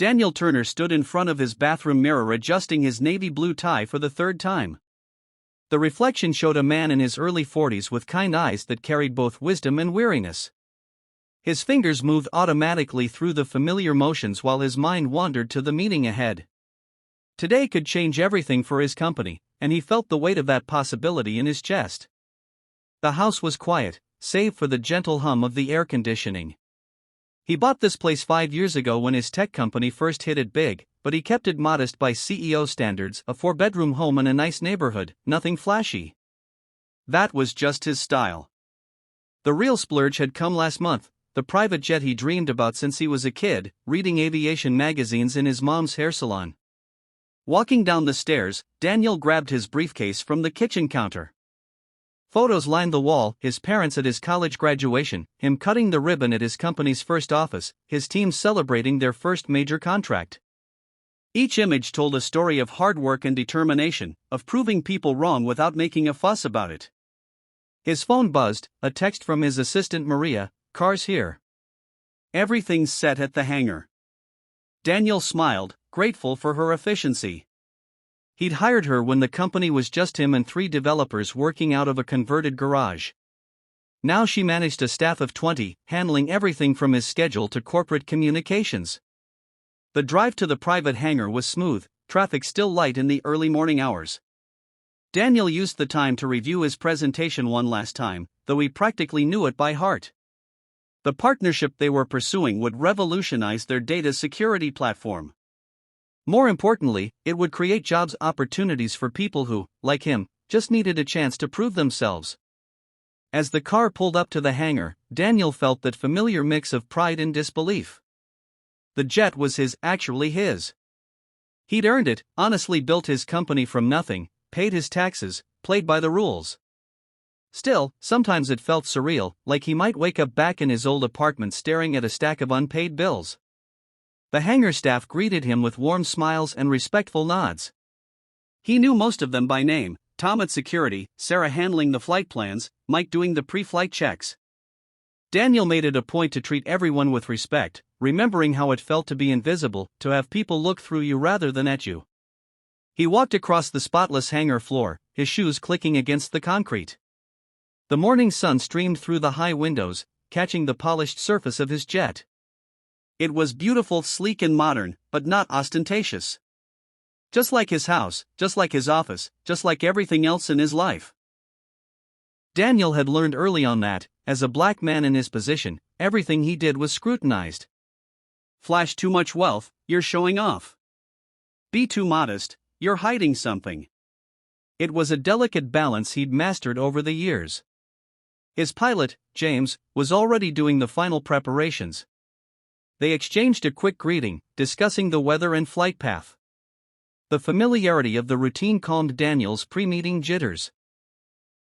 Daniel Turner stood in front of his bathroom mirror adjusting his navy blue tie for the third time. The reflection showed a man in his early 40s with kind eyes that carried both wisdom and weariness. His fingers moved automatically through the familiar motions while his mind wandered to the meeting ahead. Today could change everything for his company, and he felt the weight of that possibility in his chest. The house was quiet, save for the gentle hum of the air conditioning. He bought this place 5 years ago when his tech company first hit it big, but he kept it modest by CEO standards, a 4-bedroom home in a nice neighborhood, nothing flashy. That was just his style. The real splurge had come last month, the private jet he dreamed about since he was a kid, reading aviation magazines in his mom's hair salon. Walking down the stairs, Daniel grabbed his briefcase from the kitchen counter. Photos lined the wall, his parents at his college graduation, him cutting the ribbon at his company's first office, his team celebrating their first major contract. Each image told a story of hard work and determination, of proving people wrong without making a fuss about it. His phone buzzed, a text from his assistant Maria, "Car's here. Everything's set at the hangar." Daniel smiled, grateful for her efficiency. He'd hired her when the company was just him and 3 developers working out of a converted garage. Now she managed a staff of 20, handling everything from his schedule to corporate communications. The drive to the private hangar was smooth, traffic still light in the early morning hours. Daniel used the time to review his presentation one last time, though he practically knew it by heart. The partnership they were pursuing would revolutionize their data security platform. More importantly, it would create jobs opportunities for people who, like him, just needed a chance to prove themselves. As the car pulled up to the hangar, Daniel felt that familiar mix of pride and disbelief. The jet was actually his. He'd earned it, honestly built his company from nothing, paid his taxes, played by the rules. Still, sometimes it felt surreal, like he might wake up back in his old apartment staring at a stack of unpaid bills. The hangar staff greeted him with warm smiles and respectful nods. He knew most of them by name, Tom at security, Sarah handling the flight plans, Mike doing the pre-flight checks. Daniel made it a point to treat everyone with respect, remembering how it felt to be invisible, to have people look through you rather than at you. He walked across the spotless hangar floor, his shoes clicking against the concrete. The morning sun streamed through the high windows, catching the polished surface of his jet. It was beautiful, sleek and modern, but not ostentatious. Just like his house, just like his office, just like everything else in his life. Daniel had learned early on that, as a black man in his position, everything he did was scrutinized. Flash too much wealth, you're showing off. Be too modest, you're hiding something. It was a delicate balance he'd mastered over the years. His pilot, James, was already doing the final preparations. They exchanged a quick greeting, discussing the weather and flight path. The familiarity of the routine calmed Daniel's pre-meeting jitters.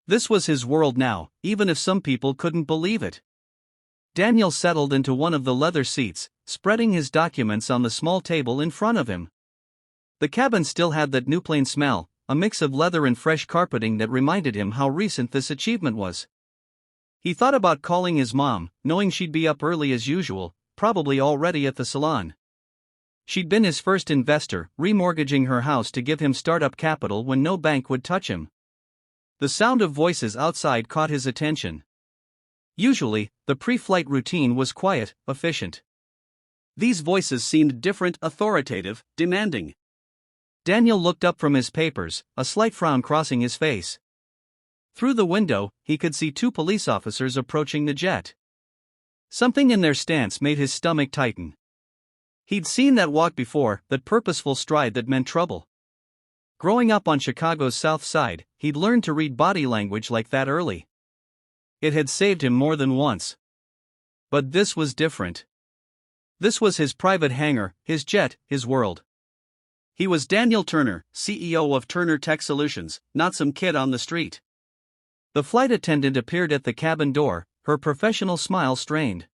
This was his world now, even if some people couldn't believe it. Daniel settled into one of the leather seats, spreading his documents on the small table in front of him. The cabin still had that new plane smell, a mix of leather and fresh carpeting that reminded him how recent this achievement was. He thought about calling his mom, knowing she'd be up early as usual, probably already at the salon. She'd been his first investor, remortgaging her house to give him startup capital when no bank would touch him. The sound of voices outside caught his attention. Usually, the pre-flight routine was quiet, efficient. These voices seemed different, authoritative, demanding. Daniel looked up from his papers, a slight frown crossing his face. Through the window, he could see 2 police officers approaching the jet. Something in their stance made his stomach tighten. He'd seen that walk before, that purposeful stride that meant trouble. Growing up on Chicago's South Side, he'd learned to read body language like that early. It had saved him more than once. But this was different. This was his private hangar, his jet, his world. He was Daniel Turner, CEO of Turner Tech Solutions, not some kid on the street. The flight attendant appeared at the cabin door, her professional smile strained.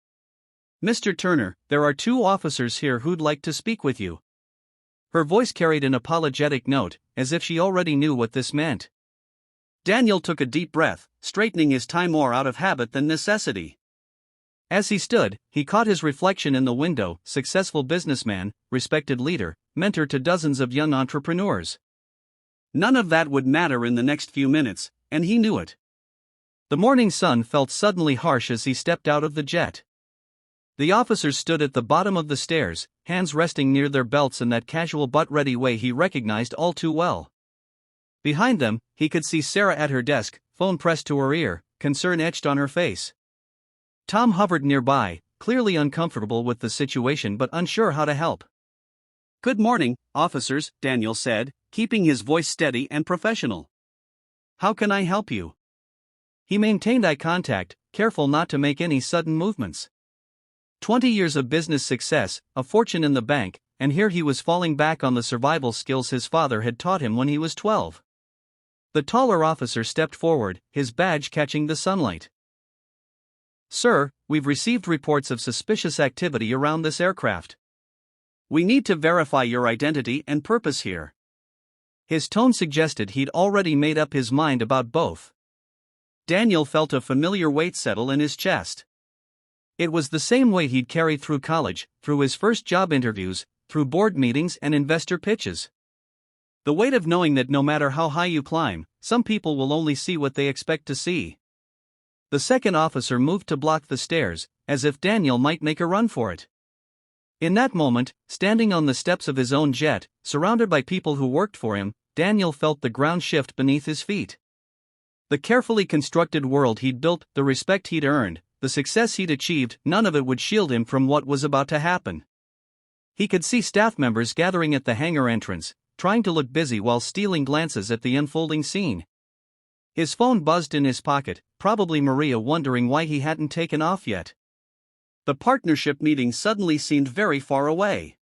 "Mr. Turner, there are 2 officers here who'd like to speak with you." Her voice carried an apologetic note, as if she already knew what this meant. Daniel took a deep breath, straightening his tie more out of habit than necessity. As he stood, he caught his reflection in the window, successful businessman, respected leader, mentor to dozens of young entrepreneurs. None of that would matter in the next few minutes, and he knew it. The morning sun felt suddenly harsh as he stepped out of the jet. The officers stood at the bottom of the stairs, hands resting near their belts in that casual but ready way he recognized all too well. Behind them, he could see Sarah at her desk, phone pressed to her ear, concern etched on her face. Tom hovered nearby, clearly uncomfortable with the situation but unsure how to help. "Good morning, officers," Daniel said, keeping his voice steady and professional. "How can I help you?" He maintained eye contact, careful not to make any sudden movements. 20 years of business success, a fortune in the bank, and here he was falling back on the survival skills his father had taught him when he was 12. The taller officer stepped forward, his badge catching the sunlight. "Sir, we've received reports of suspicious activity around this aircraft. We need to verify your identity and purpose here." His tone suggested he'd already made up his mind about both. Daniel felt a familiar weight settle in his chest. It was the same weight he'd carried through college, through his first job interviews, through board meetings and investor pitches. The weight of knowing that no matter how high you climb, some people will only see what they expect to see. The second officer moved to block the stairs, as if Daniel might make a run for it. In that moment, standing on the steps of his own jet, surrounded by people who worked for him, Daniel felt the ground shift beneath his feet. The carefully constructed world he'd built, the respect he'd earned, the success he'd achieved, none of it would shield him from what was about to happen. He could see staff members gathering at the hangar entrance, trying to look busy while stealing glances at the unfolding scene. His phone buzzed in his pocket, probably Maria wondering why he hadn't taken off yet. The partnership meeting suddenly seemed very far away.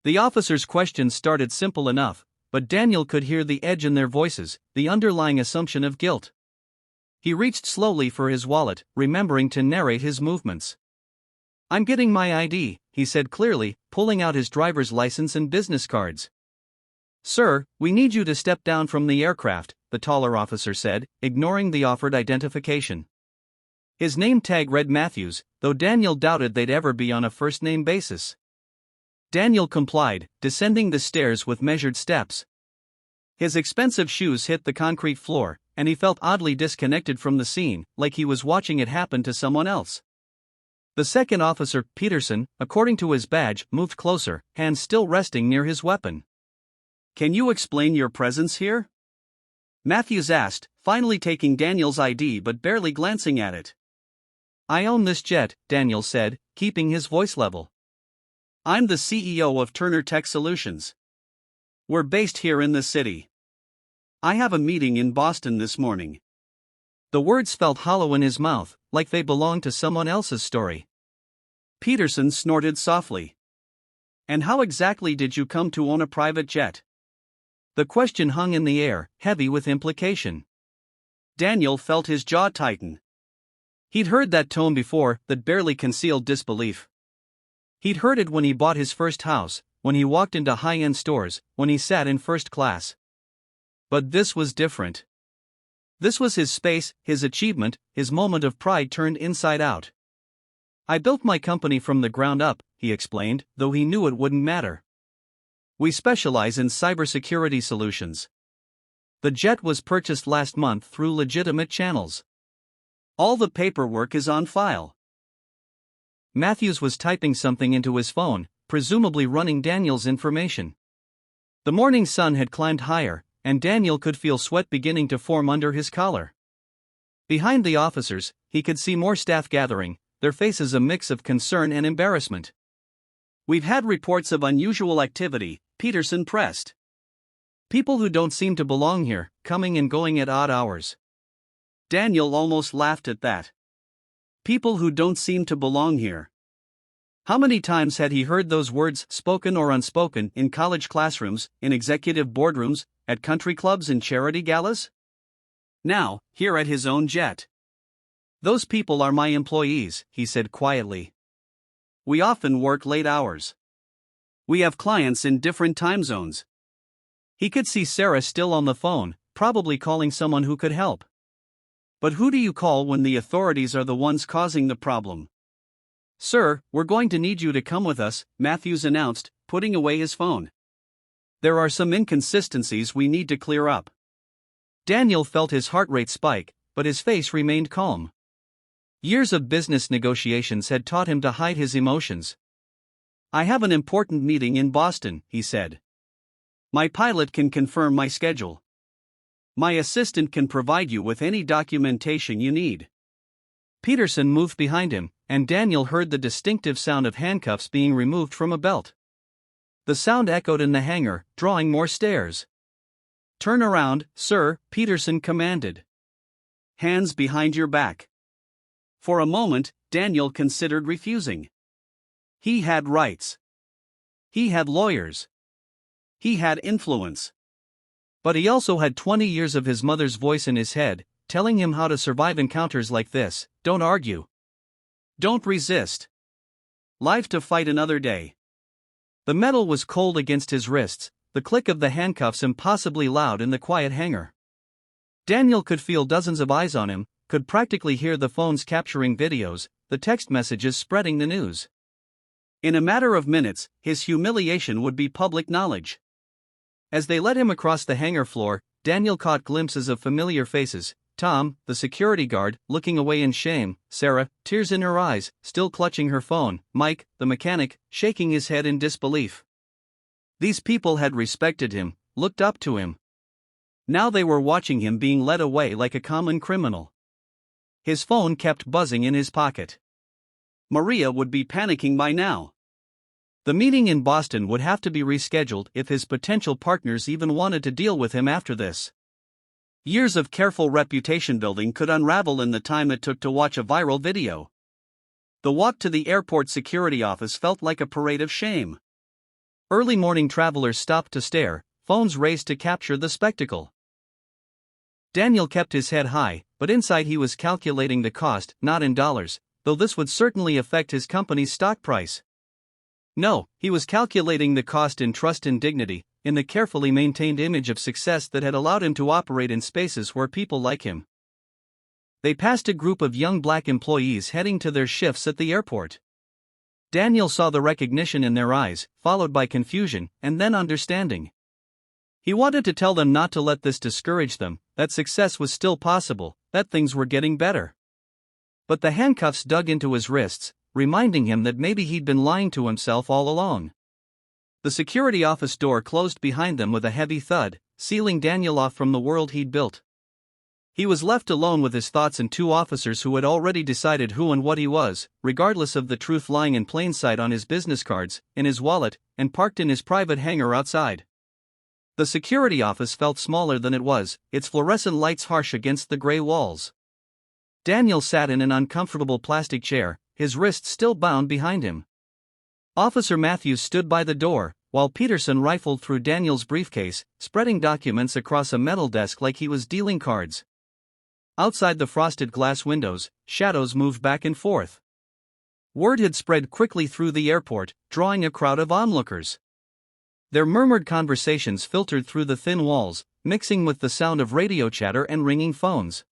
The officers' questions started simple enough, but Daniel could hear the edge in their voices, the underlying assumption of guilt. He reached slowly for his wallet, remembering to narrate his movements. "I'm getting my ID," he said clearly, pulling out his driver's license and business cards. "Sir, we need you to step down from the aircraft," the taller officer said, ignoring the offered identification. His name tag read Matthews, though Daniel doubted they'd ever be on a first-name basis. Daniel complied, descending the stairs with measured steps. His expensive shoes hit the concrete floor, and he felt oddly disconnected from the scene, like he was watching it happen to someone else. The second officer, Peterson, according to his badge, moved closer, hands still resting near his weapon. "Can you explain your presence here?" Matthews asked, finally taking Daniel's ID but barely glancing at it. "I own this jet," Daniel said, keeping his voice level. "I'm the CEO of Turner Tech Solutions. We're based here in the city. I have a meeting in Boston this morning." The words felt hollow in his mouth, like they belonged to someone else's story. Peterson snorted softly. "And how exactly did you come to own a private jet?" The question hung in the air, heavy with implication. Daniel felt his jaw tighten. He'd heard that tone before, that barely concealed disbelief. He'd heard it when he bought his first house, when he walked into high-end stores, when he sat in first class. But this was different. This was his space, his achievement, his moment of pride turned inside out. "I built my company from the ground up," he explained, though he knew it wouldn't matter. "We specialize in cybersecurity solutions. The jet was purchased last month through legitimate channels. All the paperwork is on file." Matthews was typing something into his phone, presumably running Daniel's information. The morning sun had climbed higher, and Daniel could feel sweat beginning to form under his collar. Behind the officers, he could see more staff gathering, their faces a mix of concern and embarrassment. "We've had reports of unusual activity," Peterson pressed. "People who don't seem to belong here, coming and going at odd hours." Daniel almost laughed at that. People who don't seem to belong here. How many times had he heard those words, spoken or unspoken, in college classrooms, in executive boardrooms, at country clubs and charity galas? Now, here at his own jet. "Those people are my employees," he said quietly. "We often work late hours. We have clients in different time zones." He could see Sarah still on the phone, probably calling someone who could help. But who do you call when the authorities are the ones causing the problem? "Sir, we're going to need you to come with us," Matthews announced, putting away his phone. "There are some inconsistencies we need to clear up." Daniel felt his heart rate spike, but his face remained calm. Years of business negotiations had taught him to hide his emotions. "I have an important meeting in Boston," he said. "My pilot can confirm my schedule. My assistant can provide you with any documentation you need." Peterson moved behind him, and Daniel heard the distinctive sound of handcuffs being removed from a belt. The sound echoed in the hangar, drawing more stares. "Turn around, sir," Peterson commanded. "Hands behind your back." For a moment, Daniel considered refusing. He had rights. He had lawyers. He had influence. But he also had 20 years of his mother's voice in his head, telling him how to survive encounters like this. Don't argue. Don't resist. Live to fight another day. The metal was cold against his wrists, the click of the handcuffs impossibly loud in the quiet hangar. Daniel could feel dozens of eyes on him, could practically hear the phones capturing videos, the text messages spreading the news. In a matter of minutes, his humiliation would be public knowledge. As they led him across the hangar floor, Daniel caught glimpses of familiar faces: Tom, the security guard, looking away in shame; Sarah, tears in her eyes, still clutching her phone; Mike, the mechanic, shaking his head in disbelief. These people had respected him, looked up to him. Now they were watching him being led away like a common criminal. His phone kept buzzing in his pocket. Maria would be panicking by now. The meeting in Boston would have to be rescheduled if his potential partners even wanted to deal with him after this. Years of careful reputation building could unravel in the time it took to watch a viral video. The walk to the airport security office felt like a parade of shame. Early morning travelers stopped to stare, phones raised to capture the spectacle. Daniel kept his head high, but inside he was calculating the cost, not in dollars, though this would certainly affect his company's stock price. No, he was calculating the cost in trust and dignity, in the carefully maintained image of success that had allowed him to operate in spaces where people like him. They passed a group of young black employees heading to their shifts at the airport. Daniel saw the recognition in their eyes, followed by confusion, and then understanding. He wanted to tell them not to let this discourage them, that success was still possible, that things were getting better. But the handcuffs dug into his wrists, reminding him that maybe he'd been lying to himself all along. The security office door closed behind them with a heavy thud, sealing Daniel off from the world he'd built. He was left alone with his thoughts and two officers who had already decided who and what he was, regardless of the truth lying in plain sight on his business cards, in his wallet, and parked in his private hangar outside. The security office felt smaller than it was, its fluorescent lights harsh against the gray walls. Daniel sat in an uncomfortable plastic chair, his wrists still bound behind him. Officer Matthews stood by the door, while Peterson rifled through Daniel's briefcase, spreading documents across a metal desk like he was dealing cards. Outside the frosted glass windows, shadows moved back and forth. Word had spread quickly through the airport, drawing a crowd of onlookers. Their murmured conversations filtered through the thin walls, mixing with the sound of radio chatter and ringing phones.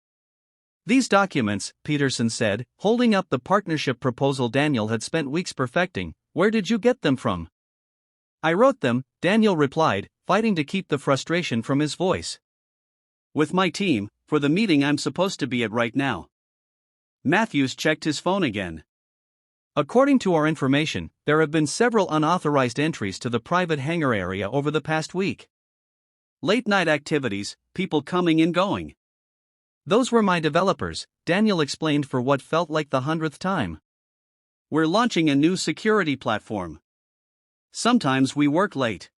"These documents," Peterson said, holding up the partnership proposal Daniel had spent weeks perfecting, "where did you get them from?" "I wrote them," Daniel replied, fighting to keep the frustration from his voice. "With my team, for the meeting I'm supposed to be at right now." Matthews checked his phone again. "According to our information, there have been several unauthorized entries to the private hangar area over the past week. Late-night activities, people coming and going." "Those were my developers," Daniel explained for what felt like the 100th time. "We're launching a new security platform. Sometimes we work late.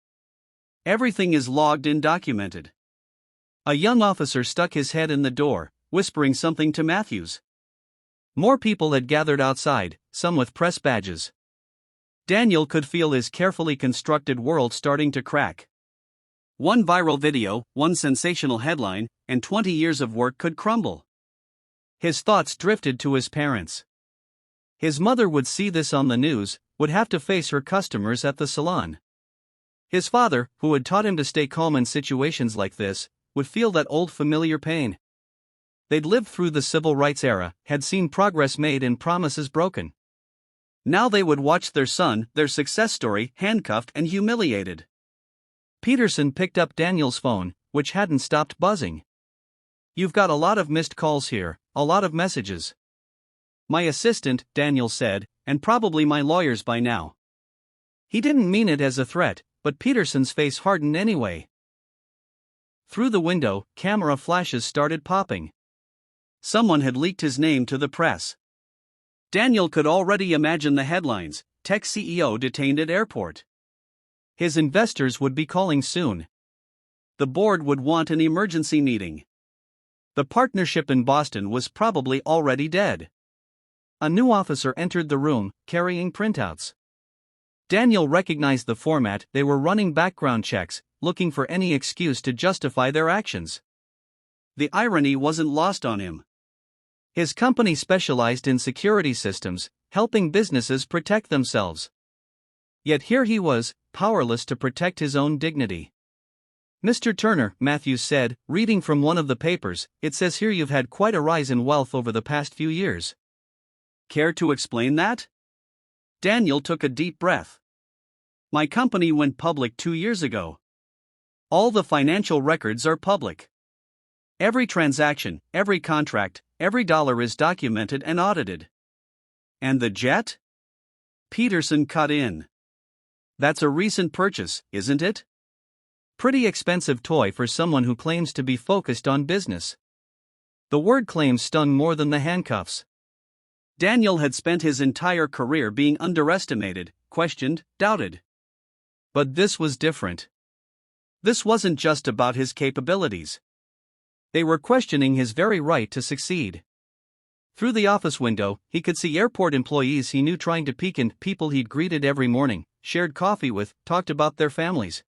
Everything is logged and documented." A young officer stuck his head in the door, whispering something to Matthews. More people had gathered outside, some with press badges. Daniel could feel his carefully constructed world starting to crack. One viral video, one sensational headline, and 20 years of work could crumble. His thoughts drifted to his parents. His mother would see this on the news, would have to face her customers at the salon. His father, who had taught him to stay calm in situations like this, would feel that old familiar pain. They'd lived through the civil rights era, had seen progress made and promises broken. Now they would watch their son, their success story, handcuffed and humiliated. Peterson picked up Daniel's phone, which hadn't stopped buzzing. "You've got a lot of missed calls here, a lot of messages." "My assistant," Daniel said, "and probably my lawyers by now." He didn't mean it as a threat, but Peterson's face hardened anyway. Through the window, camera flashes started popping. Someone had leaked his name to the press. Daniel could already imagine the headlines: "Tech CEO detained at airport." His investors would be calling soon. The board would want an emergency meeting. The partnership in Boston was probably already dead. A new officer entered the room, carrying printouts. Daniel recognized the format. They were running background checks, looking for any excuse to justify their actions. The irony wasn't lost on him. His company specialized in security systems, helping businesses protect themselves. Yet here he was, powerless to protect his own dignity. "Mr. Turner," Matthews said, reading from one of the papers, "it says here you've had quite a rise in wealth over the past few years. Care to explain that?" Daniel took a deep breath. "My company went public 2 years ago. All the financial records are public. Every transaction, every contract, every dollar is documented and audited." "And the jet?" Peterson cut in. "That's a recent purchase, isn't it? Pretty expensive toy for someone who claims to be focused on business." The word claims stung more than the handcuffs. Daniel had spent his entire career being underestimated, questioned, doubted. But this was different. This wasn't just about his capabilities. They were questioning his very right to succeed. Through the office window, he could see airport employees he knew trying to peek in, people he'd greeted every morning, shared coffee with, talked about their families.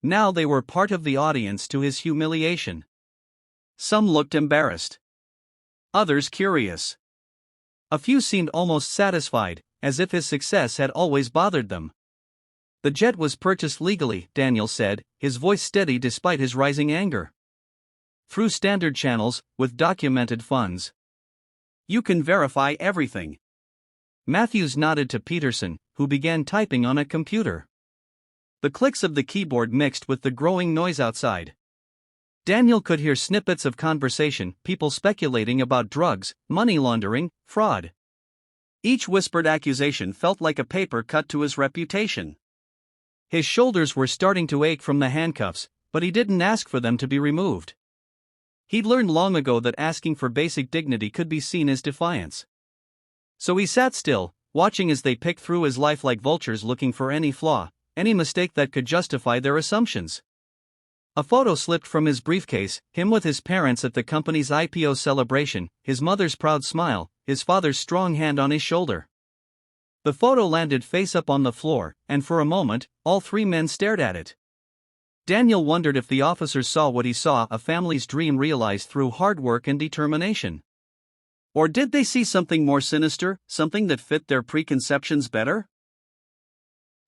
Now they were part of the audience to his humiliation. Some looked embarrassed. Others curious. A few seemed almost satisfied, as if his success had always bothered them. "The jet was purchased legally," Daniel said, his voice steady despite his rising anger. "Through standard channels, with documented funds." "You can verify everything." Matthews nodded to Peterson, who began typing on a computer. The clicks of the keyboard mixed with the growing noise outside. Daniel could hear snippets of conversation, people speculating about drugs, money laundering, fraud. Each whispered accusation felt like a paper cut to his reputation. His shoulders were starting to ache from the handcuffs, but he didn't ask for them to be removed. He'd learned long ago that asking for basic dignity could be seen as defiance. So he sat still, watching as they picked through his life like vultures looking for any flaw, any mistake that could justify their assumptions. A photo slipped from his briefcase, him with his parents at the company's IPO celebration, his mother's proud smile, his father's strong hand on his shoulder. The photo landed face up on the floor, and for a moment, all three men stared at it. Daniel wondered if the officers saw what he saw, a family's dream realized through hard work and determination. Or did they see something more sinister, something that fit their preconceptions better?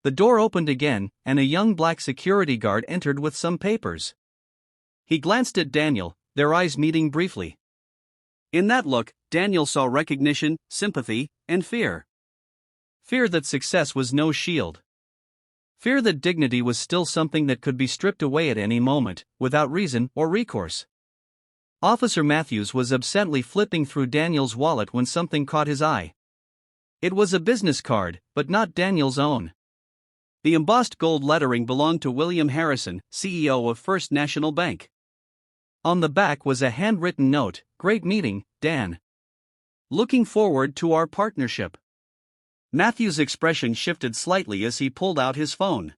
The door opened again, and a young black security guard entered with some papers. He glanced at Daniel, their eyes meeting briefly. In that look, Daniel saw recognition, sympathy, and fear. Fear that success was no shield. Fear that dignity was still something that could be stripped away at any moment, without reason or recourse. Officer Matthews was absently flipping through Daniel's wallet when something caught his eye. It was a business card, but not Daniel's own. The embossed gold lettering belonged to William Harrison, CEO of First National Bank. On the back was a handwritten note: "Great meeting, Dan. Looking forward to our partnership." Matthew's expression shifted slightly as he pulled out his phone.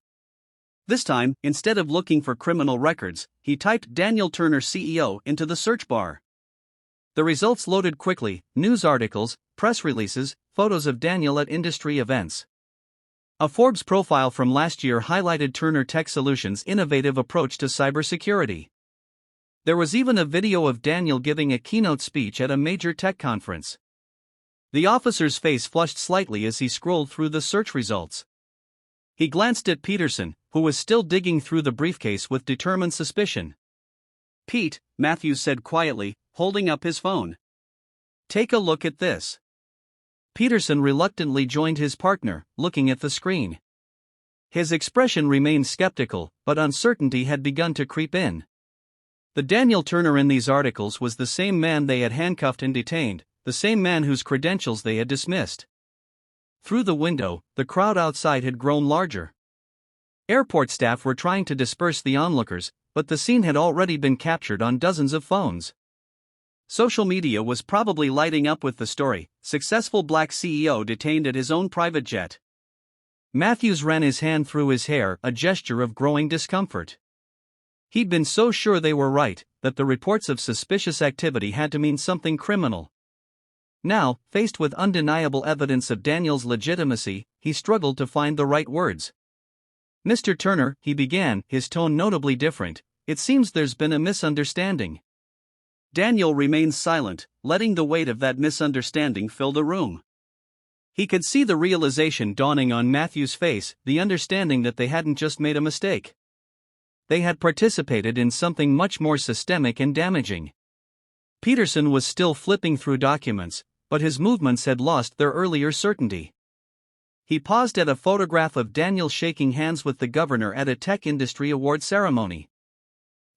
This time, instead of looking for criminal records, he typed "Daniel Turner CEO" into the search bar. The results loaded quickly: news articles, press releases, photos of Daniel at industry events. A Forbes profile from last year highlighted Turner Tech Solutions' innovative approach to cybersecurity. There was even a video of Daniel giving a keynote speech at a major tech conference. The officer's face flushed slightly as he scrolled through the search results. He glanced at Peterson, who was still digging through the briefcase with determined suspicion. "Pete," Matthews said quietly, holding up his phone. "Take a look at this." Peterson reluctantly joined his partner, looking at the screen. His expression remained skeptical, but uncertainty had begun to creep in. The Daniel Turner in these articles was the same man they had handcuffed and detained, the same man whose credentials they had dismissed. Through the window, the crowd outside had grown larger. Airport staff were trying to disperse the onlookers, but the scene had already been captured on dozens of phones. Social media was probably lighting up with the story: successful black CEO detained at his own private jet. Matthews ran his hand through his hair, a gesture of growing discomfort. He'd been so sure they were right, that the reports of suspicious activity had to mean something criminal. Now, faced with undeniable evidence of Daniel's legitimacy, he struggled to find the right words. "Mr. Turner," he began, his tone notably different, "it seems there's been a misunderstanding." Daniel remained silent, letting the weight of that misunderstanding fill the room. He could see the realization dawning on Matthew's face, the understanding that they hadn't just made a mistake. They had participated in something much more systemic and damaging. Peterson was still flipping through documents, but his movements had lost their earlier certainty. He paused at a photograph of Daniel shaking hands with the governor at a tech industry award ceremony.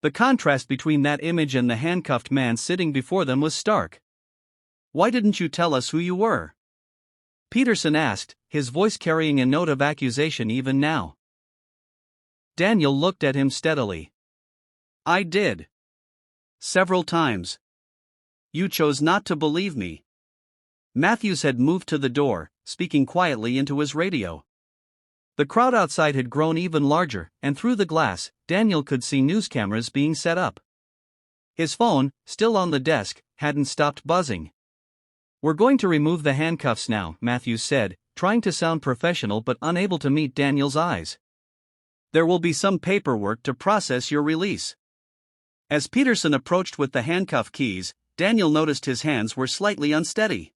The contrast between that image and the handcuffed man sitting before them was stark. "Why didn't you tell us who you were?" Peterson asked, his voice carrying a note of accusation even now. Daniel looked at him steadily. "I did. Several times. You chose not to believe me." Matthews had moved to the door, speaking quietly into his radio. The crowd outside had grown even larger, and through the glass, Daniel could see news cameras being set up. His phone, still on the desk, hadn't stopped buzzing. "We're going to remove the handcuffs now," Matthews said, trying to sound professional but unable to meet Daniel's eyes. "There will be some paperwork to process your release." As Peterson approached with the handcuff keys, Daniel noticed his hands were slightly unsteady.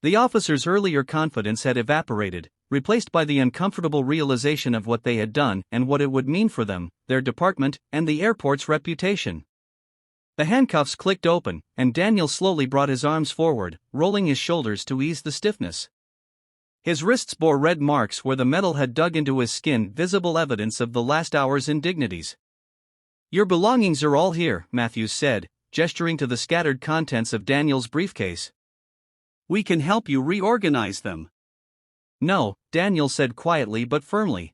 The officer's earlier confidence had evaporated, replaced by the uncomfortable realization of what they had done and what it would mean for them, their department, and the airport's reputation. The handcuffs clicked open, and Daniel slowly brought his arms forward, rolling his shoulders to ease the stiffness. His wrists bore red marks where the metal had dug into his skin, visible evidence of the last hour's indignities. "Your belongings are all here," Matthews said, gesturing to the scattered contents of Daniel's briefcase. "We can help you reorganize them." "No," Daniel said quietly but firmly.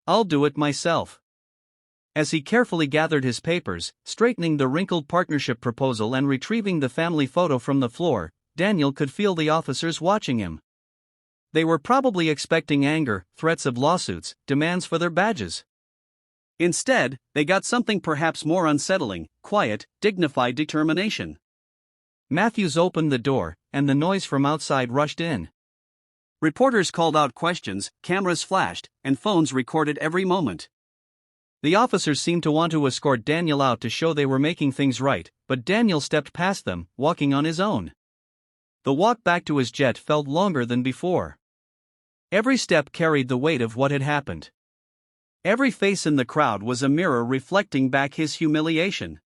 "I'll do it myself." As he carefully gathered his papers, straightening the wrinkled partnership proposal and retrieving the family photo from the floor, Daniel could feel the officers watching him. They were probably expecting anger, threats of lawsuits, demands for their badges. Instead, they got something perhaps more unsettling: quiet, dignified determination. Matthews opened the door, and the noise from outside rushed in. Reporters called out questions, cameras flashed, and phones recorded every moment. The officers seemed to want to escort Daniel out to show they were making things right, but Daniel stepped past them, walking on his own. The walk back to his jet felt longer than before. Every step carried the weight of what had happened. Every face in the crowd was a mirror reflecting back his humiliation.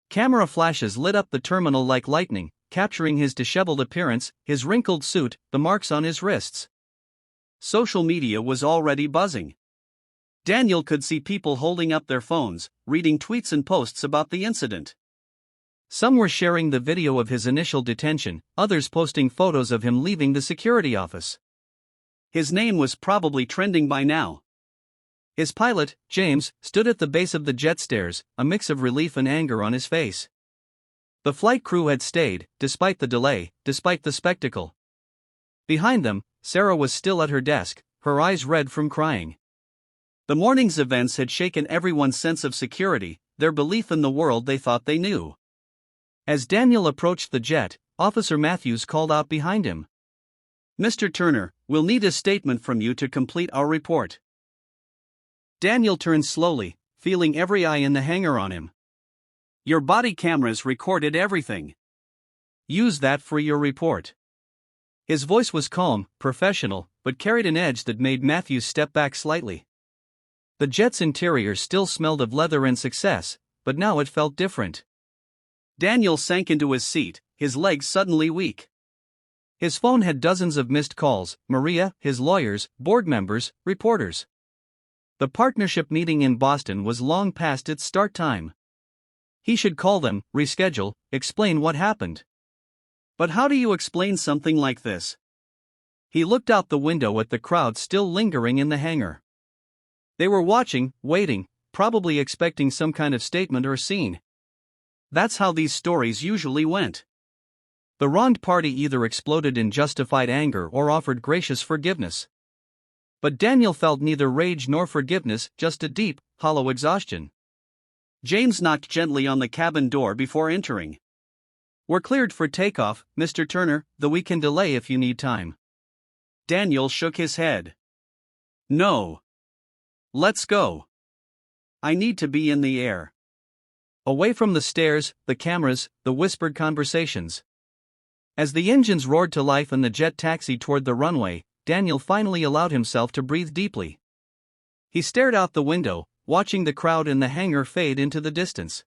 Camera flashes lit up the terminal like lightning, capturing his disheveled appearance, his wrinkled suit, the marks on his wrists. Social media was already buzzing. Daniel could see people holding up their phones, reading tweets and posts about the incident. Some were sharing the video of his initial detention, others posting photos of him leaving the security office. His name was probably trending by now. His pilot, James, stood at the base of the jet stairs, a mix of relief and anger on his face. The flight crew had stayed, despite the delay, despite the spectacle. Behind them, Sarah was still at her desk, her eyes red from crying. The morning's events had shaken everyone's sense of security, their belief in the world they thought they knew. As Daniel approached the jet, Officer Matthews called out behind him. "Mr. Turner, we'll need a statement from you to complete our report." Daniel turned slowly, feeling every eye in the hangar on him. "Your body cameras recorded everything. Use that for your report." His voice was calm, professional, but carried an edge that made Matthews step back slightly. The jet's interior still smelled of leather and success, but now it felt different. Daniel sank into his seat, his legs suddenly weak. His phone had dozens of missed calls: Maria, his lawyers, board members, reporters. The partnership meeting in Boston was long past its start time. He should call them, reschedule, explain what happened. But how do you explain something like this? He looked out the window at the crowd still lingering in the hangar. They were watching, waiting, probably expecting some kind of statement or scene. That's how these stories usually went. The wronged party either exploded in justified anger or offered gracious forgiveness. But Daniel felt neither rage nor forgiveness, just a deep, hollow exhaustion. James knocked gently on the cabin door before entering. "We're cleared for takeoff, Mr. Turner, though we can delay if you need time." Daniel shook his head. "No. Let's go. I need to be in the air." Away from the stairs, the cameras, the whispered conversations. As the engines roared to life and the jet taxied toward the runway, Daniel finally allowed himself to breathe deeply. He stared out the window, watching the crowd in the hangar fade into the distance.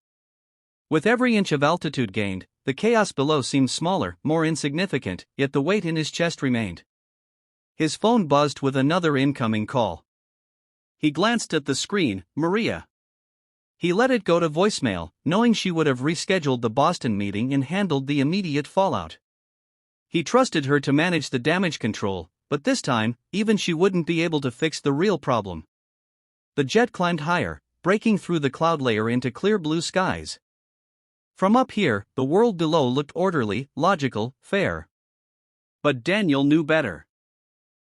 With every inch of altitude gained, the chaos below seemed smaller, more insignificant, yet the weight in his chest remained. His phone buzzed with another incoming call. He glanced at the screen: Maria. He let it go to voicemail, knowing she would have rescheduled the Boston meeting and handled the immediate fallout. He trusted her to manage the damage control, but this time, even she wouldn't be able to fix the real problem. The jet climbed higher, breaking through the cloud layer into clear blue skies. From up here, the world below looked orderly, logical, fair. But Daniel knew better.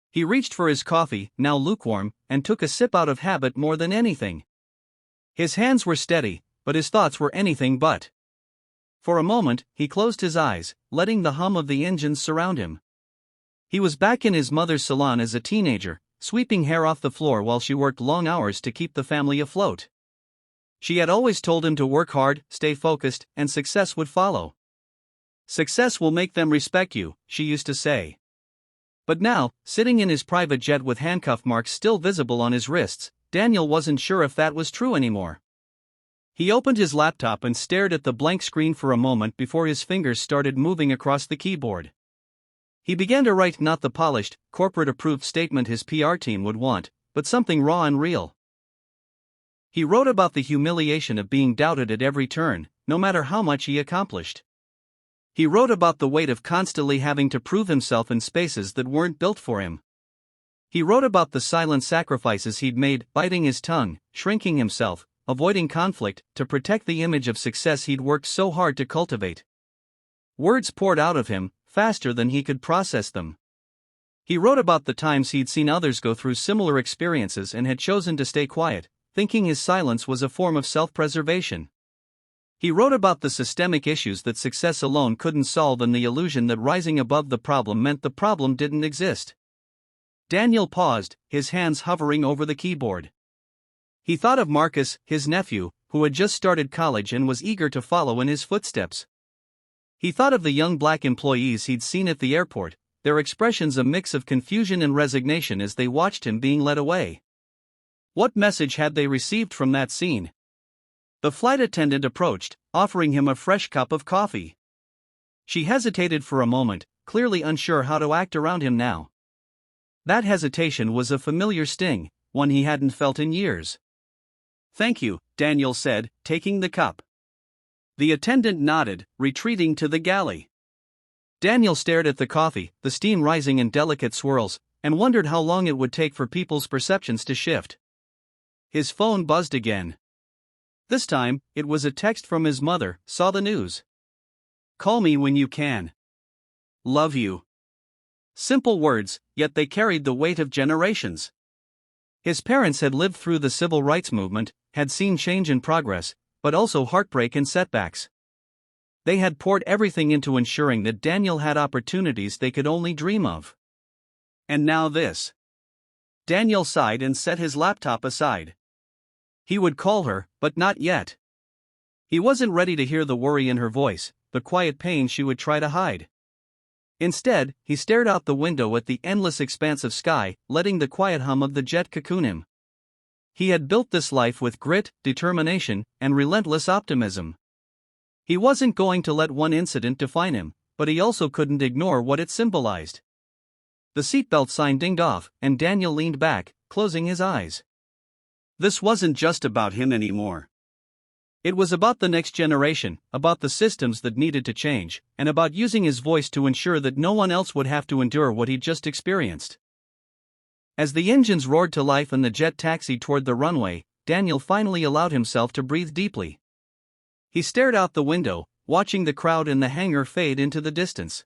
He reached for his coffee, now lukewarm, and took a sip out of habit more than anything. His hands were steady, but his thoughts were anything but. For a moment, he closed his eyes, letting the hum of the engines surround him. He was back in his mother's salon as a teenager, sweeping hair off the floor while she worked long hours to keep the family afloat. She had always told him to work hard, stay focused, and success would follow. "Success will make them respect you," she used to say. But now, sitting in his private jet with handcuff marks still visible on his wrists, Daniel wasn't sure if that was true anymore. He opened his laptop and stared at the blank screen for a moment before his fingers started moving across the keyboard. He began to write not the polished, corporate-approved statement his PR team would want, but something raw and real. He wrote about the humiliation of being doubted at every turn, no matter how much he accomplished. He wrote about the weight of constantly having to prove himself in spaces that weren't built for him. He wrote about the silent sacrifices he'd made, biting his tongue, shrinking himself, avoiding conflict, to protect the image of success he'd worked so hard to cultivate. Words poured out of him, faster than he could process them. He wrote about the times he'd seen others go through similar experiences and had chosen to stay quiet, thinking his silence was a form of self-preservation. He wrote about the systemic issues that success alone couldn't solve and the illusion that rising above the problem meant the problem didn't exist. Daniel paused, his hands hovering over the keyboard. He thought of Marcus, his nephew, who had just started college and was eager to follow in his footsteps. He thought of the young black employees he'd seen at the airport, their expressions a mix of confusion and resignation as they watched him being led away. What message had they received from that scene? The flight attendant approached, offering him a fresh cup of coffee. She hesitated for a moment, clearly unsure how to act around him now. That hesitation was a familiar sting, one he hadn't felt in years. "Thank you," Daniel said, taking the cup. The attendant nodded, retreating to the galley. Daniel stared at the coffee, the steam rising in delicate swirls, and wondered how long it would take for people's perceptions to shift. His phone buzzed again. This time, it was a text from his mother: "Saw the news. Call me when you can. Love you." Simple words, yet they carried the weight of generations. His parents had lived through the civil rights movement, had seen change and progress, but also heartbreak and setbacks. They had poured everything into ensuring that Daniel had opportunities they could only dream of. And now this. Daniel sighed and set his laptop aside. He would call her, but not yet. He wasn't ready to hear the worry in her voice, the quiet pain she would try to hide. Instead, he stared out the window at the endless expanse of sky, letting the quiet hum of the jet cocoon him. He had built this life with grit, determination, and relentless optimism. He wasn't going to let one incident define him, but he also couldn't ignore what it symbolized. The seatbelt sign dinged off, and Daniel leaned back, closing his eyes. This wasn't just about him anymore. It was about the next generation, about the systems that needed to change, and about using his voice to ensure that no one else would have to endure what he'd just experienced. As the engines roared to life and the jet taxied toward the runway, Daniel finally allowed himself to breathe deeply. He stared out the window, watching the crowd in the hangar fade into the distance.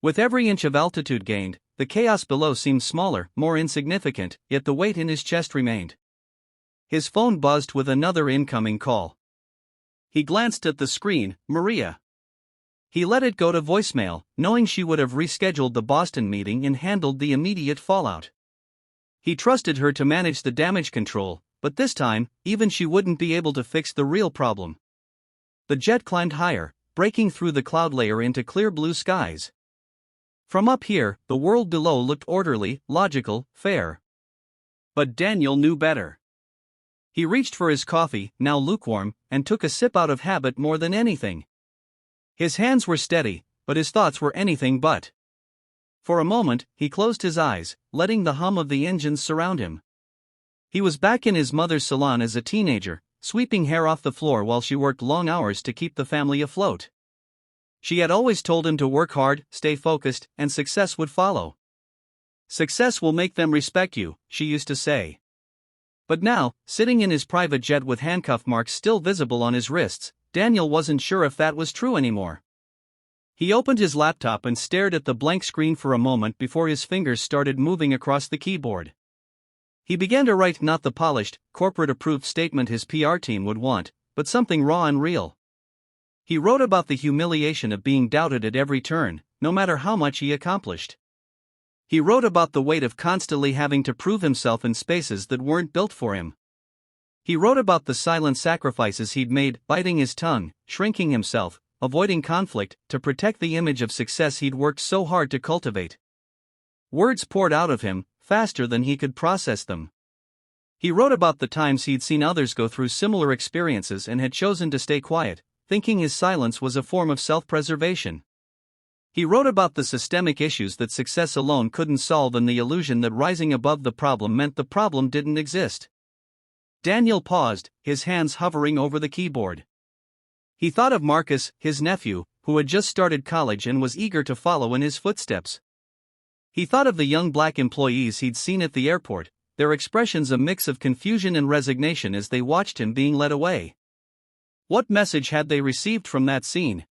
With every inch of altitude gained, the chaos below seemed smaller, more insignificant, yet the weight in his chest remained. His phone buzzed with another incoming call. He glanced at the screen, Maria. He let it go to voicemail, knowing she would have rescheduled the Boston meeting and handled the immediate fallout. He trusted her to manage the damage control, but this time, even she wouldn't be able to fix the real problem. The jet climbed higher, breaking through the cloud layer into clear blue skies. From up here, the world below looked orderly, logical, fair. But Daniel knew better. He reached for his coffee, now lukewarm, and took a sip out of habit more than anything. His hands were steady, but his thoughts were anything but. For a moment, he closed his eyes, letting the hum of the engines surround him. He was back in his mother's salon as a teenager, sweeping hair off the floor while she worked long hours to keep the family afloat. She had always told him to work hard, stay focused, and success would follow. Success will make them respect you, she used to say. But now, sitting in his private jet with handcuff marks still visible on his wrists, Daniel wasn't sure if that was true anymore. He opened his laptop and stared at the blank screen for a moment before his fingers started moving across the keyboard. He began to write not the polished, corporate-approved statement his PR team would want, but something raw and real. He wrote about the humiliation of being doubted at every turn, no matter how much he accomplished. He wrote about the weight of constantly having to prove himself in spaces that weren't built for him. He wrote about the silent sacrifices he'd made, biting his tongue, shrinking himself, avoiding conflict, to protect the image of success he'd worked so hard to cultivate. Words poured out of him, faster than he could process them. He wrote about the times he'd seen others go through similar experiences and had chosen to stay quiet, thinking his silence was a form of self-preservation. He wrote about the systemic issues that success alone couldn't solve and the illusion that rising above the problem meant the problem didn't exist. Daniel paused, his hands hovering over the keyboard. He thought of Marcus, his nephew, who had just started college and was eager to follow in his footsteps. He thought of the young black employees he'd seen at the airport, their expressions a mix of confusion and resignation as they watched him being led away. What message had they received from that scene?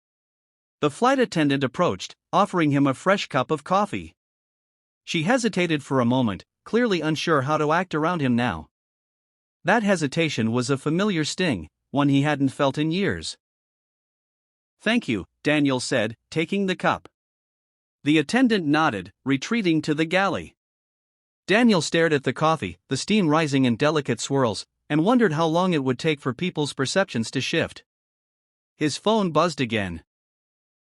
The flight attendant approached, offering him a fresh cup of coffee. She hesitated for a moment, clearly unsure how to act around him now. That hesitation was a familiar sting, one he hadn't felt in years. "Thank you," Daniel said, taking the cup. The attendant nodded, retreating to the galley. Daniel stared at the coffee, the steam rising in delicate swirls, and wondered how long it would take for people's perceptions to shift. His phone buzzed again.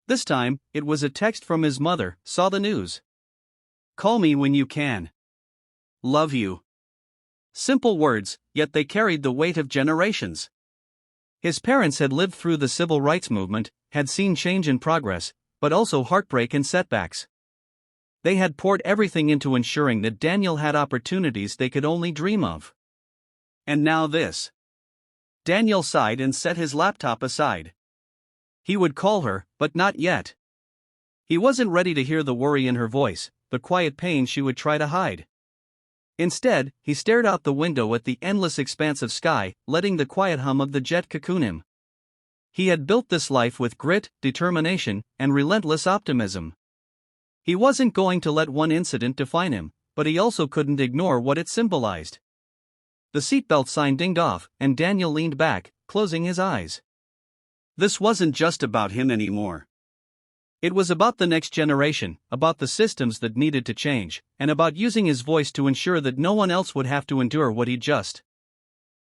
This time, it was a text from his mother. "Saw the news. Call me when you can. Love you." Simple words, yet they carried the weight of generations. His parents had lived through the civil rights movement, had seen change and progress, but also heartbreak and setbacks. They had poured everything into ensuring that Daniel had opportunities they could only dream of. And now this. Daniel sighed and set his laptop aside. He would call her, but not yet. He wasn't ready to hear the worry in her voice, the quiet pain she would try to hide. Instead, he stared out the window at the endless expanse of sky, letting the quiet hum of the jet cocoon him. He had built this life with grit, determination, and relentless optimism. He wasn't going to let one incident define him, but he also couldn't ignore what it symbolized. The seatbelt sign dinged off, and Daniel leaned back, closing his eyes. This wasn't just about him anymore. It was about the next generation, about the systems that needed to change, and about using his voice to ensure that no one else would have to endure what he'd just.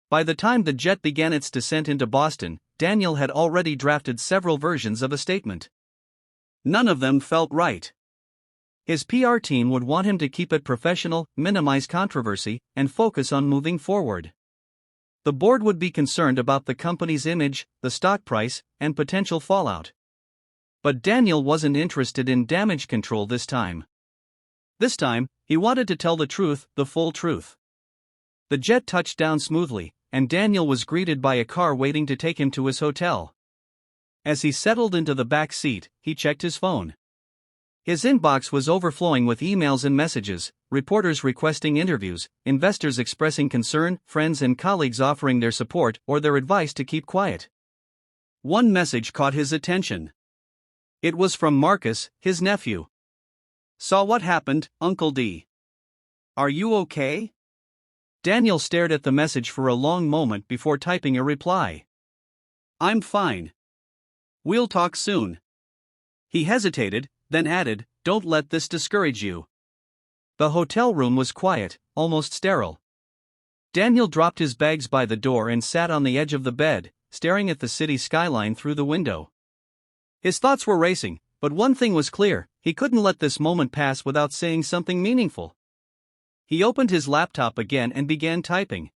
By the time the jet began its descent into Boston, Daniel had already drafted several versions of a statement. None of them felt right. His PR team would want him to keep it professional, minimize controversy, and focus on moving forward. The board would be concerned about the company's image, the stock price, and potential fallout. But Daniel wasn't interested in damage control this time. This time, he wanted to tell the truth, the full truth. The jet touched down smoothly, and Daniel was greeted by a car waiting to take him to his hotel. As he settled into the back seat, he checked his phone. His inbox was overflowing with emails and messages, reporters requesting interviews, investors expressing concern, friends and colleagues offering their support or their advice to keep quiet. One message caught his attention. It was from Marcus, his nephew. "Saw what happened, Uncle D. Are you okay?" Daniel stared at the message for a long moment before typing a reply. "I'm fine. We'll talk soon." He hesitated, then added, "Don't let this discourage you." The hotel room was quiet, almost sterile. Daniel dropped his bags by the door and sat on the edge of the bed, staring at the city skyline through the window. His thoughts were racing, but one thing was clear: he couldn't let this moment pass without saying something meaningful. He opened his laptop again and began typing.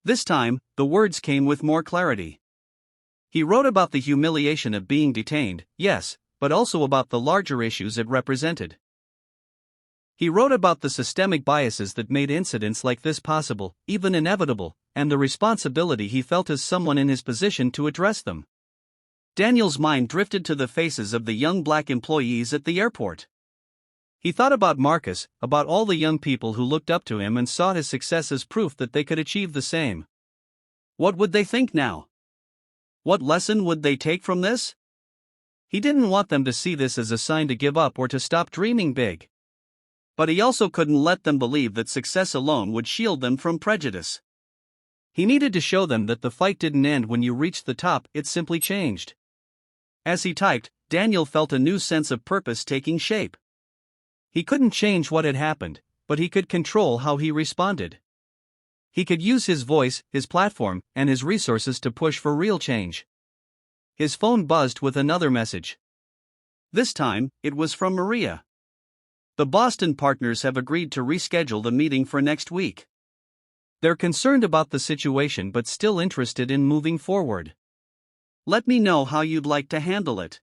This time, the words came with more clarity. He wrote about the humiliation of being detained, yes, but also about the larger issues it represented. He wrote about the systemic biases that made incidents like this possible, even inevitable, and the responsibility he felt as someone in his position to address them. Daniel's mind drifted to the faces of the young black employees at the airport. He thought about Marcus, about all the young people who looked up to him and saw his success as proof that they could achieve the same. What would they think now? What lesson would they take from this? He didn't want them to see this as a sign to give up or to stop dreaming big. But he also couldn't let them believe that success alone would shield them from prejudice. He needed to show them that the fight didn't end when you reached the top, it simply changed. As he typed, Daniel felt a new sense of purpose taking shape. He couldn't change what had happened, but he could control how he responded. He could use his voice, his platform, and his resources to push for real change. His phone buzzed with another message. This time, it was from Maria. The Boston partners have agreed to reschedule the meeting for next week. They're concerned about the situation but still interested in moving forward. Let me know how you'd like to handle it.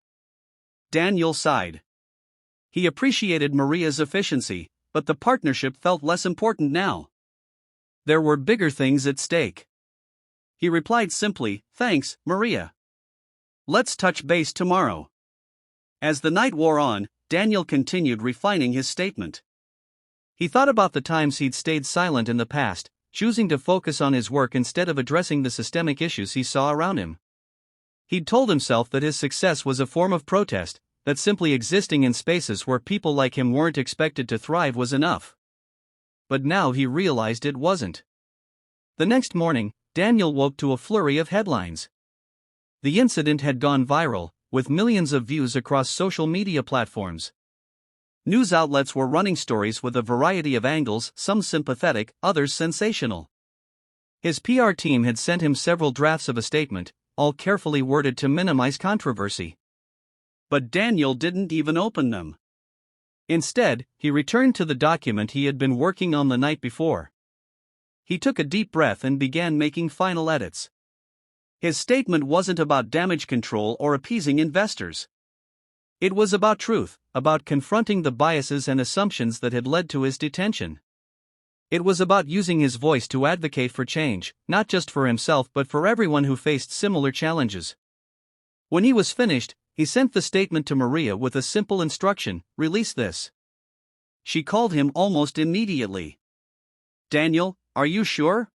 Daniel sighed. He appreciated Maria's efficiency, but the partnership felt less important now. There were bigger things at stake. He replied simply, "Thanks, Maria. Let's touch base tomorrow." As the night wore on, Daniel continued refining his statement. He thought about the times he'd stayed silent in the past, choosing to focus on his work instead of addressing the systemic issues he saw around him. He'd told himself that his success was a form of protest, that simply existing in spaces where people like him weren't expected to thrive was enough. But now he realized it wasn't. The next morning, Daniel woke to a flurry of headlines. The incident had gone viral, with millions of views across social media platforms. News outlets were running stories with a variety of angles, some sympathetic, others sensational. His PR team had sent him several drafts of a statement, all carefully worded to minimize controversy. But Daniel didn't even open them. Instead, he returned to the document he had been working on the night before. He took a deep breath and began making final edits. His statement wasn't about damage control or appeasing investors. It was about truth, about confronting the biases and assumptions that had led to his detention. It was about using his voice to advocate for change, not just for himself but for everyone who faced similar challenges. When he was finished, he sent the statement to Maria with a simple instruction: release this. She called him almost immediately. "Daniel, are you sure?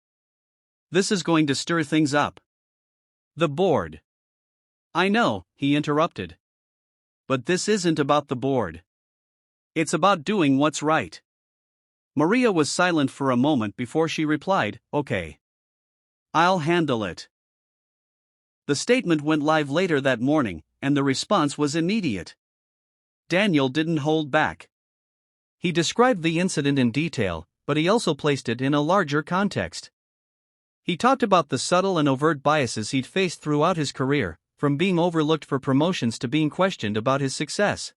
This is going to stir things up." "The board." "I know," he interrupted. "But this isn't about the board. It's about doing what's right." Maria was silent for a moment before she replied, "Okay. I'll handle it." The statement went live later that morning, and the response was immediate. Daniel didn't hold back. He described the incident in detail, but he also placed it in a larger context. He talked about the subtle and overt biases he'd faced throughout his career, from being overlooked for promotions to being questioned about his success.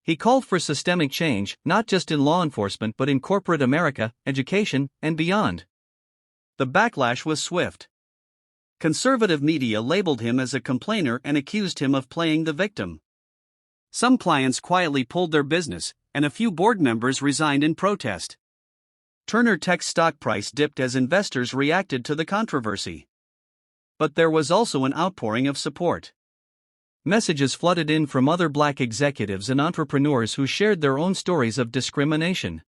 He called for systemic change, not just in law enforcement but in corporate America, education, and beyond. The backlash was swift. Conservative media labeled him as a complainer and accused him of playing the victim. Some clients quietly pulled their business, and a few board members resigned in protest. Turner Tech's stock price dipped as investors reacted to the controversy. But there was also an outpouring of support. Messages flooded in from other black executives and entrepreneurs who shared their own stories of discrimination.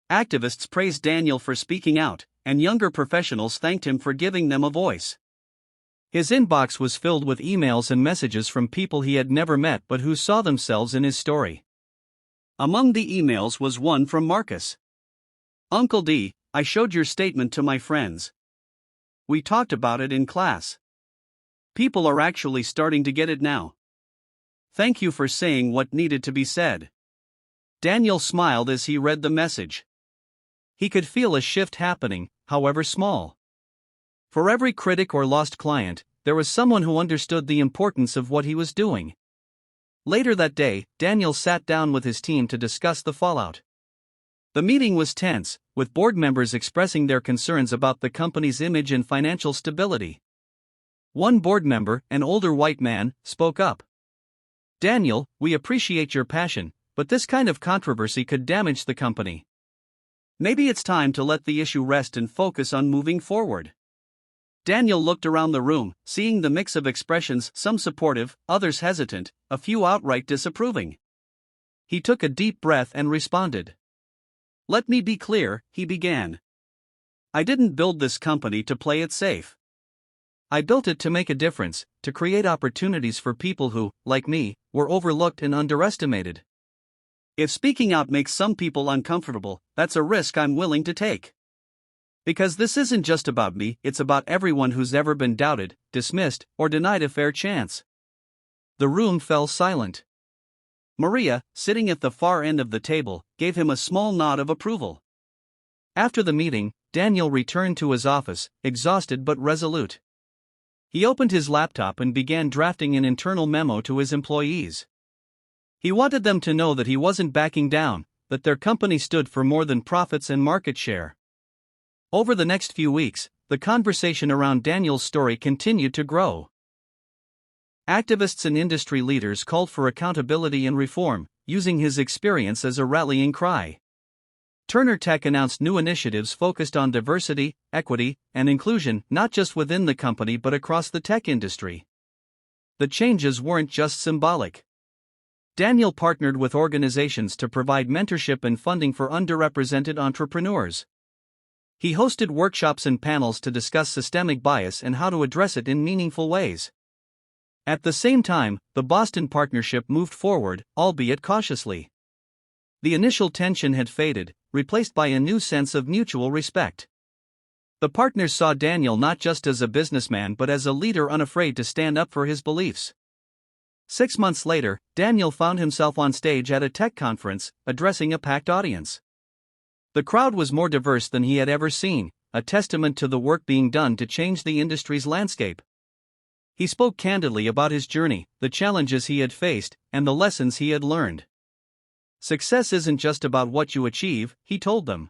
Activists praised Daniel for speaking out, and younger professionals thanked him for giving them a voice. His inbox was filled with emails and messages from people he had never met but who saw themselves in his story. Among the emails was one from Marcus. "Uncle D, I showed your statement to my friends. We talked about it in class. People are actually starting to get it now. Thank you for saying what needed to be said." Daniel smiled as he read the message. He could feel a shift happening, however small. For every critic or lost client, there was someone who understood the importance of what he was doing. Later that day, Daniel sat down with his team to discuss the fallout. The meeting was tense, with board members expressing their concerns about the company's image and financial stability. One board member, an older white man, spoke up. "Daniel, we appreciate your passion, but this kind of controversy could damage the company. Maybe it's time to let the issue rest and focus on moving forward." Daniel looked around the room, seeing the mix of expressions, some supportive, others hesitant, a few outright disapproving. He took a deep breath and responded. "Let me be clear," he began. "I didn't build this company to play it safe. I built it to make a difference, to create opportunities for people who, like me, were overlooked and underestimated. If speaking out makes some people uncomfortable, that's a risk I'm willing to take. Because this isn't just about me, it's about everyone who's ever been doubted, dismissed, or denied a fair chance." The room fell silent. Maria, sitting at the far end of the table, gave him a small nod of approval. After the meeting, Daniel returned to his office, exhausted but resolute. He opened his laptop and began drafting an internal memo to his employees. He wanted them to know that he wasn't backing down, that their company stood for more than profits and market share. Over the next few weeks, the conversation around Daniel's story continued to grow. Activists and industry leaders called for accountability and reform, using his experience as a rallying cry. Turner Tech announced new initiatives focused on diversity, equity, and inclusion, not just within the company but across the tech industry. The changes weren't just symbolic. Daniel partnered with organizations to provide mentorship and funding for underrepresented entrepreneurs. He hosted workshops and panels to discuss systemic bias and how to address it in meaningful ways. At the same time, the Boston partnership moved forward, albeit cautiously. The initial tension had faded, replaced by a new sense of mutual respect. The partners saw Daniel not just as a businessman but as a leader unafraid to stand up for his beliefs. 6 months later, Daniel found himself on stage at a tech conference, addressing a packed audience. The crowd was more diverse than he had ever seen, a testament to the work being done to change the industry's landscape. He spoke candidly about his journey, the challenges he had faced, and the lessons he had learned. "Success isn't just about what you achieve," he told them.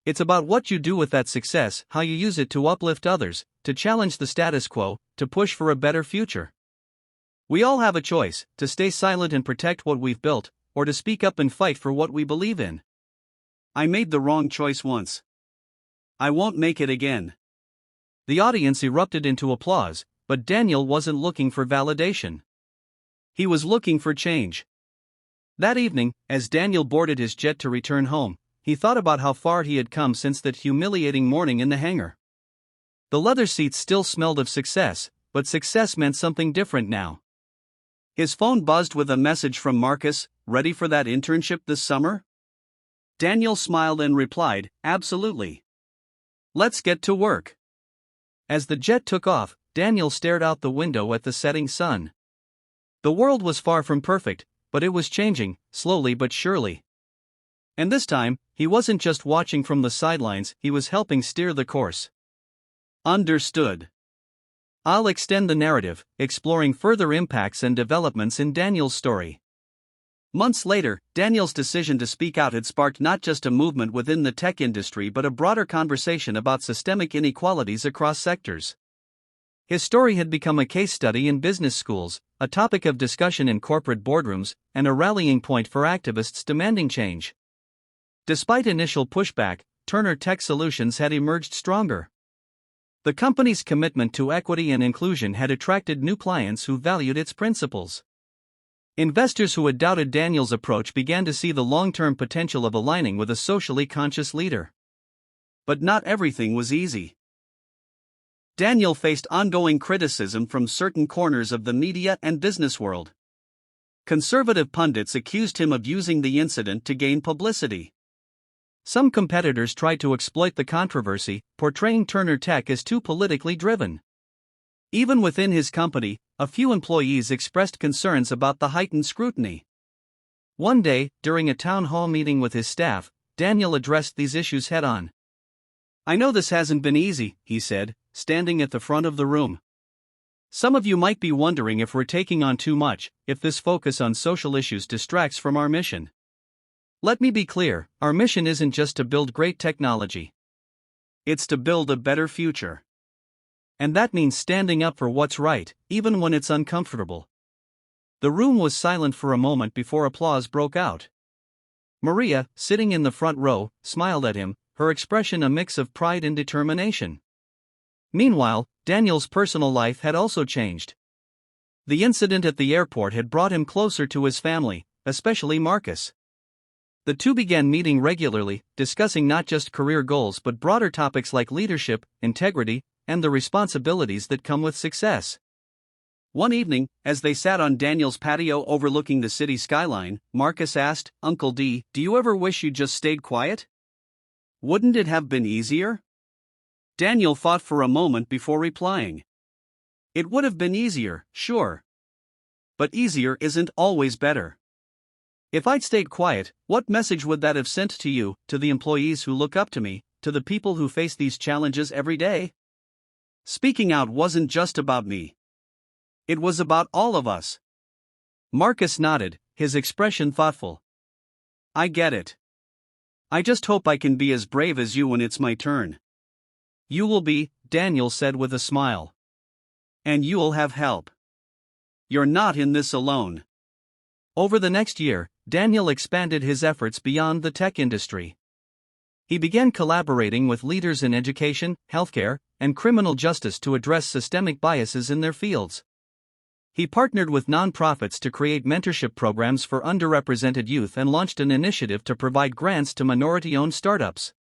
"It's about what you do with that success, how you use it to uplift others, to challenge the status quo, to push for a better future. We all have a choice, to stay silent and protect what we've built, or to speak up and fight for what we believe in. I made the wrong choice once. I won't make it again." The audience erupted into applause, but Daniel wasn't looking for validation. He was looking for change. That evening, as Daniel boarded his jet to return home, he thought about how far he had come since that humiliating morning in the hangar. The leather seats still smelled of success, but success meant something different now. His phone buzzed with a message from Marcus. "Ready for that internship this summer?" Daniel smiled and replied, "Absolutely. Let's get to work." As the jet took off, Daniel stared out the window at the setting sun. The world was far from perfect, but it was changing, slowly but surely. And this time, he wasn't just watching from the sidelines, he was helping steer the course. Understood. I'll extend the narrative, exploring further impacts and developments in Daniel's story. Months later, Daniel's decision to speak out had sparked not just a movement within the tech industry but a broader conversation about systemic inequalities across sectors. His story had become a case study in business schools, a topic of discussion in corporate boardrooms, and a rallying point for activists demanding change. Despite initial pushback, Turner Tech Solutions had emerged stronger. The company's commitment to equity and inclusion had attracted new clients who valued its principles. Investors who had doubted Daniel's approach began to see the long-term potential of aligning with a socially conscious leader. But not everything was easy. Daniel faced ongoing criticism from certain corners of the media and business world. Conservative pundits accused him of using the incident to gain publicity. Some competitors tried to exploit the controversy, portraying Turner Tech as too politically driven. Even within his company, a few employees expressed concerns about the heightened scrutiny. One day, during a town hall meeting with his staff, Daniel addressed these issues head-on. "I know this hasn't been easy," he said, standing at the front of the room. "Some of you might be wondering if we're taking on too much, if this focus on social issues distracts from our mission. Let me be clear, our mission isn't just to build great technology. It's to build a better future. And that means standing up for what's right, even when it's uncomfortable." The room was silent for a moment before applause broke out. Maria, sitting in the front row, smiled at him, her expression a mix of pride and determination. Meanwhile, Daniel's personal life had also changed. The incident at the airport had brought him closer to his family, especially Marcus. The two began meeting regularly, discussing not just career goals but broader topics like leadership, integrity, and the responsibilities that come with success. One evening, as they sat on Daniel's patio overlooking the city skyline, Marcus asked, "Uncle D, do you ever wish you just stayed quiet? Wouldn't it have been easier?" Daniel thought for a moment before replying. "It would have been easier, sure. But easier isn't always better. If I'd stayed quiet, what message would that have sent to you, to the employees who look up to me, to the people who face these challenges every day? Speaking out wasn't just about me. It was about all of us." Marcus nodded, his expression thoughtful. "I get it. I just hope I can be as brave as you when it's my turn." "You will be," Daniel said with a smile. "And you'll have help. You're not in this alone." Over the next year, Daniel expanded his efforts beyond the tech industry. He began collaborating with leaders in education, healthcare, and criminal justice to address systemic biases in their fields. He partnered with nonprofits to create mentorship programs for underrepresented youth and launched an initiative to provide grants to minority-owned startups.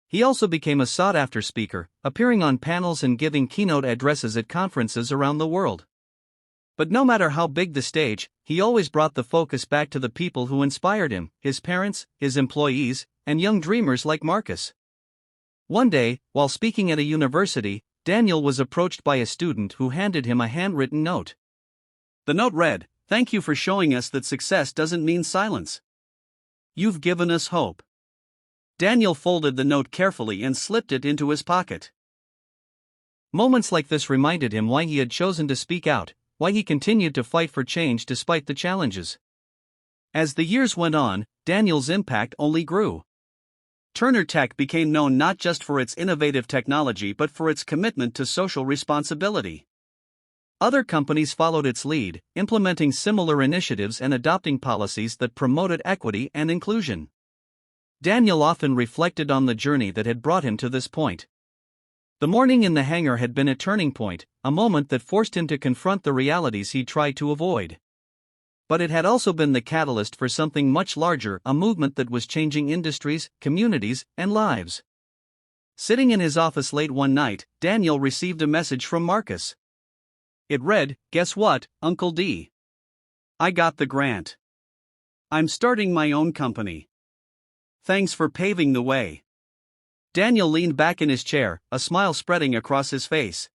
He also became a sought-after speaker, appearing on panels and giving keynote addresses at conferences around the world. But no matter how big the stage, he always brought the focus back to the people who inspired him, his parents, his employees, and young dreamers like Marcus. One day, while speaking at a university, Daniel was approached by a student who handed him a handwritten note. The note read, "Thank you for showing us that success doesn't mean silence. You've given us hope." Daniel folded the note carefully and slipped it into his pocket. Moments like this reminded him why he had chosen to speak out, why he continued to fight for change despite the challenges. As the years went on, Daniel's impact only grew. Turner Tech became known not just for its innovative technology but for its commitment to social responsibility. Other companies followed its lead, implementing similar initiatives and adopting policies that promoted equity and inclusion. Daniel often reflected on the journey that had brought him to this point. The morning in the hangar had been a turning point, a moment that forced him to confront the realities he tried to avoid. But it had also been the catalyst for something much larger, a movement that was changing industries, communities, and lives. Sitting in his office late one night, Daniel received a message from Marcus. It read, "Guess what, Uncle D? I got the grant. I'm starting my own company. Thanks for paving the way." Daniel leaned back in his chair, a smile spreading across his face.